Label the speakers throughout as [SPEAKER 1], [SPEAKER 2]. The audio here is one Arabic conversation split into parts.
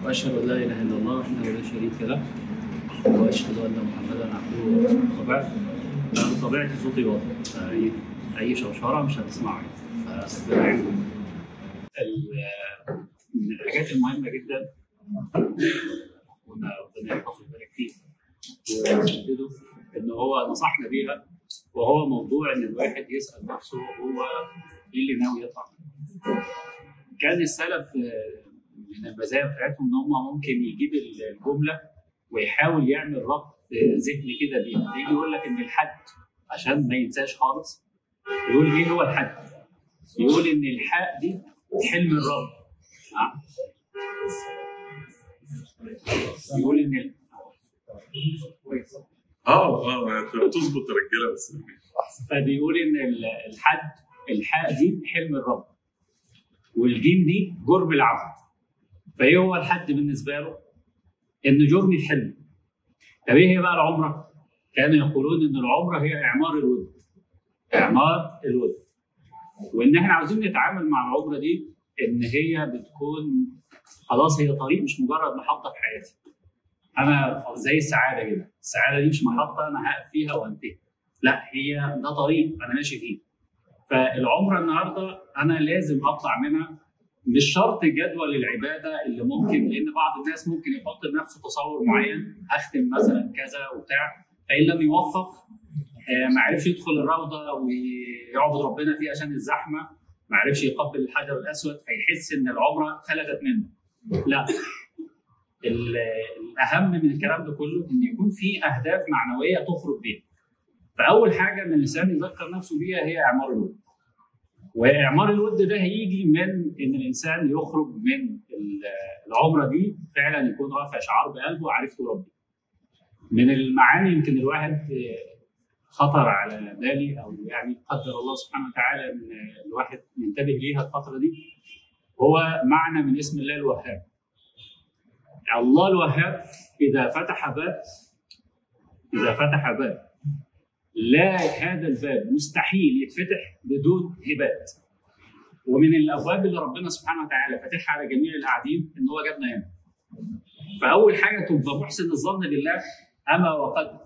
[SPEAKER 1] واشهد ان لا اله الا الله وحده لا شريك له واشهد ان محمدا عبده ورسوله. وبعد، انا بطبيعتي صوتي واضح، فاي شوشره مش هتسمعها، فربنا يعينكم. من الحاجات المهمه جدا ربنا يحفظه ويبارك فيه ويسدده ان هو نصحنا بيها، وهو موضوع ان الواحد يسال نفسه هو ايه اللي ناوي يطلع. كان السلف من المزايا بتاعتهم ان هم ممكن يجيب الجمله ويحاول يعمل ربط ذهني كده بيها، يجي يقول لك ان الحد عشان ما ينساش خالص يقول ايه هو الحد؟ يقول ان الحاء دي حلم الرب. يقول ان
[SPEAKER 2] تظبط الرجاله بس.
[SPEAKER 1] فبيقول ان الحاء دي حلم الرب، والجيم دي جرم العبد. فايه هو الحد بالنسبه له؟ ان جرمي في حلم. طب ايه هي بقى العمره؟ كانوا يقولون ان العمره هي اعمار الود. اعمار الود. وان احنا عاوزين نتعامل مع العمره دي ان هي بتكون خلاص هي طريق، مش مجرد محطه في حياتي. انا زي السعاده كده، السعاده دي مش محطه انا هقف فيها وانتهي. لا، هي ده طريق انا ماشي فيه. فالعمره النهارده انا لازم اطلع منها. مش شرط جدول العباده اللي ممكن، لان بعض الناس ممكن يحط لنفسه تصور معين، اختم مثلا كذا وبتاع، فان لم يوفق ما عرفش يدخل الروضه ويعبد ربنا فيها عشان الزحمه، ما عرفش يقبل الحجر الاسود، فيحس ان العمره فلتت منه. لا، الاهم من الكلام ده كله ان يكون في اهداف معنويه تخرج بيها. فاول حاجه ان الانسان يذكر نفسه بيها هي اعمار الود. واعمار الود ده هيجي من ان الانسان يخرج من العمره دي فعلا يكون رافع شعار بقلبه عرفت ربي. من المعاني يمكن الواحد خطر على بالي، او يعني قدر الله سبحانه وتعالى ان الواحد ينتبه ليها الفتره دي، هو معنى من اسم الله الوهاب. الله الوهاب اذا فتح باب لا، هذا الباب مستحيل يتفتح بدون هبات. ومن الابواب اللي ربنا سبحانه وتعالى فاتحها على جميع القاعدين ان هو جابنا هنا. فاول حاجه تبقى محسن الظن بالله، اما وقد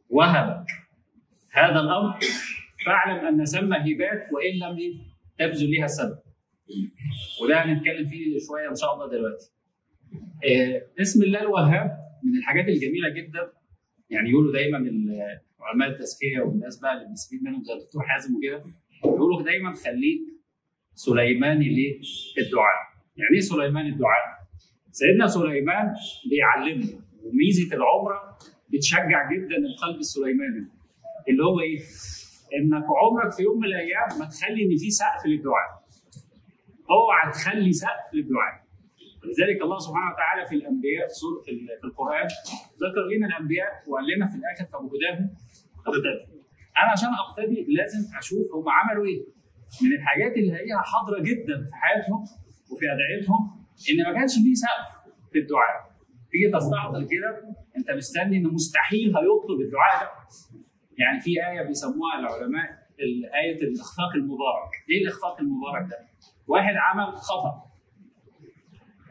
[SPEAKER 1] وهبك هذا الامر فاعلم ان ثم هبات وان لم تبذل لها السبب. وده هنتكلم فيه شويه ان شاء الله دلوقتي. اسم الله الوهاب من الحاجات الجميله جدا. يعني يقولوا دايما علماء التزكيه والناس بقى اللي بنستفيد منهم زي الدكتور حازم وكده، يقولوا دايما خليك سليماني للدعاء. يعني ايه سليمان الدعاء؟ سيدنا سليمان بيعلمنا، وميزه العمره بتشجع جدا القلب السليماني اللي هو ايه؟ انك عمرك في يوم من الايام ما تخلي ان في سقف للدعاء. اوعى تخلي سقف للدعاء. ولذلك الله سبحانه وتعالى في الانبياء في القران ذكر لنا الانبياء وقال لنا في الاخر فبهداهم اقتدوا. انا عشان اقتدي لازم اشوف هم عملوا ايه. من الحاجات اللي هي حاضره جدا في حياتهم وفي ادعيتهم ان ما كانش فيه سقف في الدعاء. تيجي تستحضر كده انت مستني ان مستحيل هيطلب الدعاء ده. يعني في ايه بيسموها العلماء ايه الاخفاق المبارك. ايه الاخفاق المبارك ده؟ واحد عمل خطأ،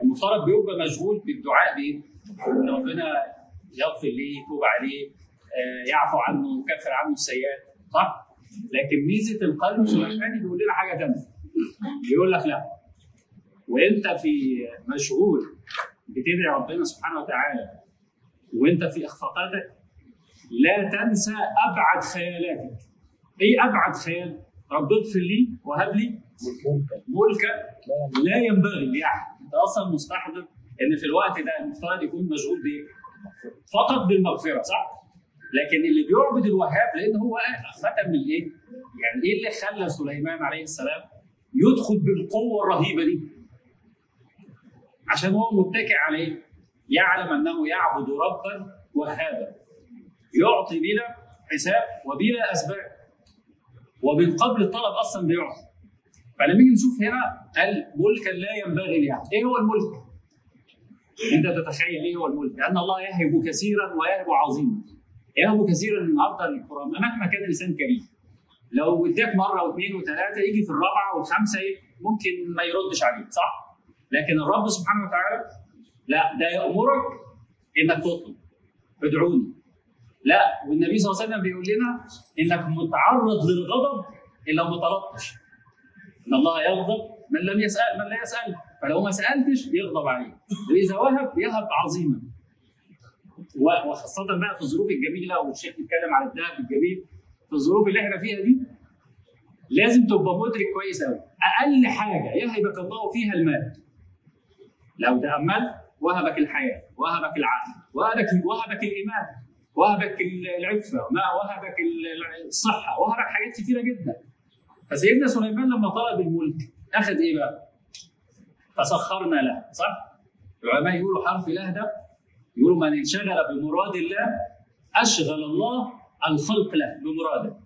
[SPEAKER 1] المفترض بيبقى مشغول بالدعاء بايه؟ ان ربنا يغفر ليه، يتوب عليه، يعفو عنه، يكفر عنه السيئات، صح؟ لكن ميزه القلب السليماني بيقول لنا حاجه ثانيه. بيقول لك لا، وانت في مشغول بتدعي ربنا سبحانه وتعالى وانت في اخفاقاتك لا تنسى ابعد خيالاتك. ايه ابعد خيال؟ رب اغفر لي وهب لي ملكا لا ينبغي لاحد. انت اصلا مستحضر ان في الوقت ده المفترض يكون مشغول بايه؟ فقط بالمغفره، صح؟ لكن اللي بيعبد الوهاب لان هو ختم من ايه؟ يعني ايه اللي خلى سليمان عليه السلام يدخل بالقوه الرهيبه دي؟ عشان هو متكئ على ايه؟ يعلم انه يعبد ربا وهابا يعطي بلا حساب وبلا اسباب، ومن قبل الطلب اصلا بيعطي. فلما نيجي نشوف هنا قال ملكا لا ينبغي لاحد. ايه هو الملك؟ انت تتخيل ايه هو الملك؟ لان الله يهب كثيرا ويهب عظيما. يهب كثيرا النهارده القران مهما كان الانسان كريم، لو اداك مره واثنين وثلاثه يجي في الرابعه والخامسه ممكن ما يردش عليك، صح؟ لكن الرب سبحانه وتعالى لا، ده يأمرك انك تطلب، ادعوني. لا، والنبي صلى الله عليه وسلم بيقول لنا انك متعرض للغضب ان لو ما طلبتش. ان الله يغضب من لم يسأل، من لا يسأل، فلو ما سألتش يغضب عليك، واذا وهب يهب عظيما. وخاصة بقى في الظروف الجميلة، والشيخ بيتكلم على الذهب الجميل، في الظروف اللي احنا فيها دي لازم تبقى مدرك كويس قوي. اقل حاجة يهبك الله فيها المال. لو تأملت وهبك الحياة، وهبك العقل، وهبك الإيمان، وهبك العفة، ما وهبك الصحة، وهبك حاجات كثيرة جدا. فسيدنا سليمان لما طلب الملك أخذ إيه بقى؟ فسخرنا له، صح؟ العلماء يقولوا حرف له ده، يقولوا من انشغل بمراد الله أشغل الله الخلق له بمراده.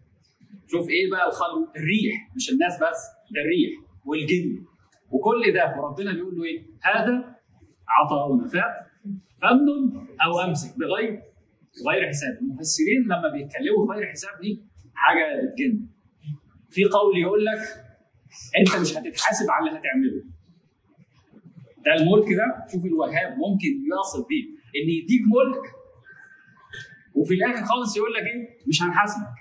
[SPEAKER 1] شوف إيه بقى الخلق؟ الريح، مش الناس بس، ده الريح والجن وكل ده، وربنا بيقول له إيه؟ هذا عطاؤنا فامنن أو أمسك بغير حساب. المفسرين لما بيتكلموا بغير حساب دي حاجة الجن. في قول يقول لك أنت مش هتتحاسب على اللي هتعمله. ده الملك ده، شوف الوهاب ممكن يصل بيه إن يديك ملك وفي الآخر خالص يقول لك إيه؟ مش هنحاسبك.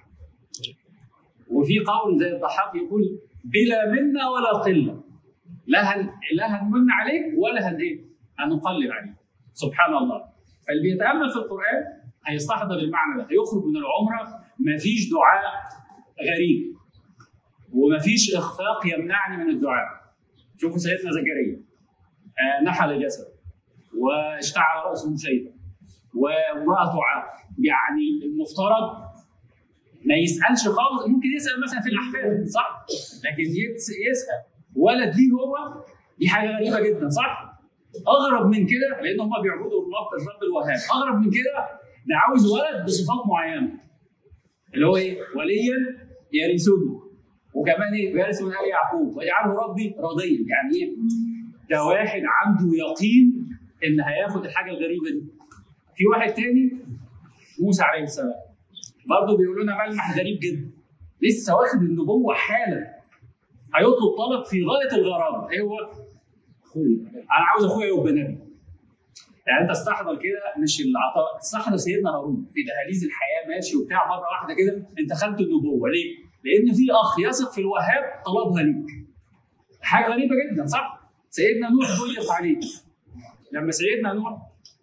[SPEAKER 1] وفي قول زي الضحاك يقول بلا منا ولا قلة، لا هنمن عليك ولا هنقلل عليك. سبحان الله. فاللي بيتأمل في القرآن هيستحضر المعنى ده، هيخرج من العمرة مفيش دعاء غريب ومفيش إخفاق يمنعني من الدعاء. شوفوا سيدنا زكريا نحل جسده واشتعل رأسه شيبا وامرأته عاقر. يعني المفترض ما يسألش خالص، ممكن يسأل مثلا في الأحفاد صح؟ لكن يسأل ولد ليه هو، دي حاجة غريبة جدا صح؟ أغرب من كده، لأن هم بيعبدوا الرب الوهاب، أغرب من كده ده عاوز ولد بصفات معينة اللي هو إيه؟ وليا يرثني، وكمان إيه؟ ويرث من آل يعقوب ويجعله ربي راضيا. يعني إيه؟ ده واحد عنده يقين إن هياخد الحاجة الغريبة دي. في واحد تاني موسى عليه السلام برضه بيقولوا لنا ملمح غريب جدا، لسه واخد النبوة حالا، هيطلب طلب في غاية الغرابة. إيه هو؟ أخوي، أنا عاوز أخويا يبقى نبي. يعني أنت استحضر كده، مش العطاء، استحضر سيدنا هارون في دهاليز الحياة ماشي وبتاع، مرة واحدة كده أنت خدت النبوة. ليه؟ لأن في أخ يثق في الوهاب طلبها ليك. حاجة غريبة جدا صح؟ سيدنا نوح ضيق عليه. لما سيدنا نوح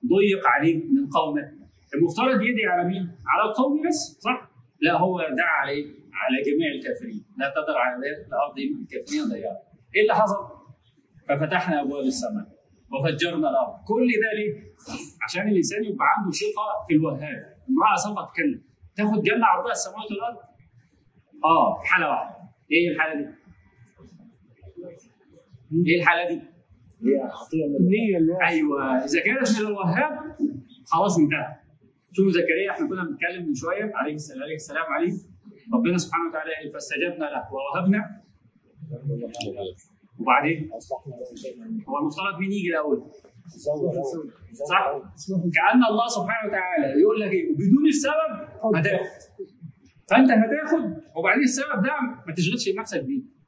[SPEAKER 1] ضيق عليه من قومه، المفترض يدعي على مين؟ على القوم بس صح؟ لا، هو دعا على ايه؟ على جميع الكافرين، لا تذر على الارض الكافرين ضياعا. ايه اللي حصل؟ ففتحنا ابواب السماء وفجرنا الارض. كل ده ليه؟ عشان الانسان يبقى عنده ثقه في الوهاب. امراه سوف تتكلم تاخد جنه عرضها السماوات والارض؟ في حاله واحده. ايه الحاله دي؟ ايه الحاله دي؟
[SPEAKER 3] هي عطيه النيه.
[SPEAKER 1] ايوه، اذا كانت من الوهاب خلاص انتهى. شوفوا زكريا، احنا كنا بنتكلم من شويه عليه السلام عليه، ربنا سبحانه وتعالى قال فاستجبنا له ووهبنا. وبعدين هو المفترض مين يجي الاول؟ صح؟ كأن الله سبحانه وتعالى يقول لك ايه؟ بدون السبب هتاخد. فانت هتاخد، وبعدين السبب ده ما تشغلش نفسك بيه.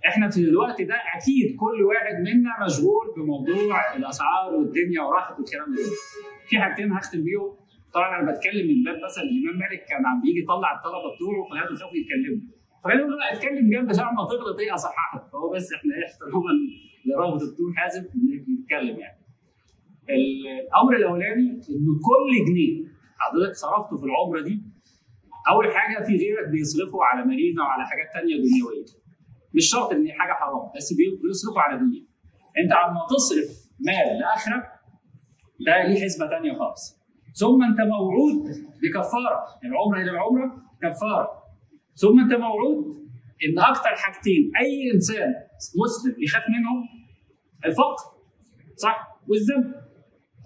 [SPEAKER 1] احنا في الوقت ده اكيد كل واحد منا مشغول بموضوع الاسعار والدنيا وراحت والكلام ده. في حاجتين هختم بيهم. طبعا انا بتكلم من باب مثلا الامام مالك كان عم بيجي يطلع الطلبه بتوعه فهذا خافوا يتكلموا. فقالوا له لا اتكلم جنب عشان ما تغلط ايه اصححك. فهو بس احنا احتراما لرغبه الدكتور حازم نتكلم يعني. الامر الاولاني انه كل جنيه حضرتك صرفته في العمره دي، اول حاجه في غيرك بيصرفوا على مارينا وعلى حاجات ثانيه دنيويه. مش شرط ان هي حاجه حرام، بس بيصرفوا على دنيا. انت عما تصرف مال لاخره ده ليه حسبه ثانيه خالص. ثم انت موعود بكفاره، العمره الى العمره كفاره. ثم انت موعود ان اكثر حاجتين اي انسان مسلم يخاف منهم الفقر صح؟ والذنب.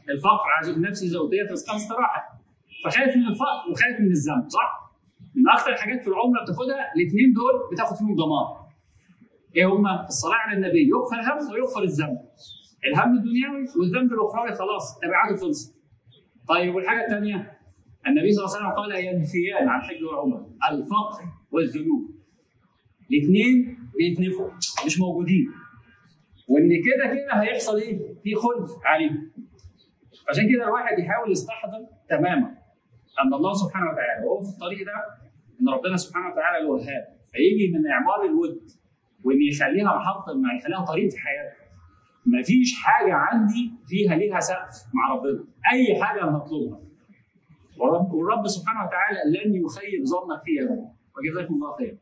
[SPEAKER 1] الفقر عشان النفس اذا اوتيت رزقها استراحه، فخايف من الفقر وخايف من الذنب صح؟ من اكثر الحاجات في العمره بتاخدها الاثنين دول بتاخد فيهم ضمان. ايه هما؟ الصلاه على النبي، يغفر الهم ويغفر الذنب. الهم الدنيوي والذنب الاخروي خلاص تبعاته خلصت. طيب والحاجه الثانيه؟ النبي صلى الله عليه وسلم قال ينفيان عن الحج والعمره الفقر والذنوب. الاثنين بيتنفوا مش موجودين. وان كده كده هيحصل ايه؟ في خلف عليه. عشان كده الواحد يحاول يستحضر تماما ان الله سبحانه وتعالى وهو في الطريق ده ان ربنا سبحانه وتعالى الوهاب، فيجي من اعمار الود وان يخليها محطه، ما يخليها طريق في حياتك. مفيش حاجه عندي فيها ليها سقف مع ربنا، اي حاجه انا هطلبها. والرب سبحانه وتعالى لن يخيب ظنك فيها. وجزاكم الله خير.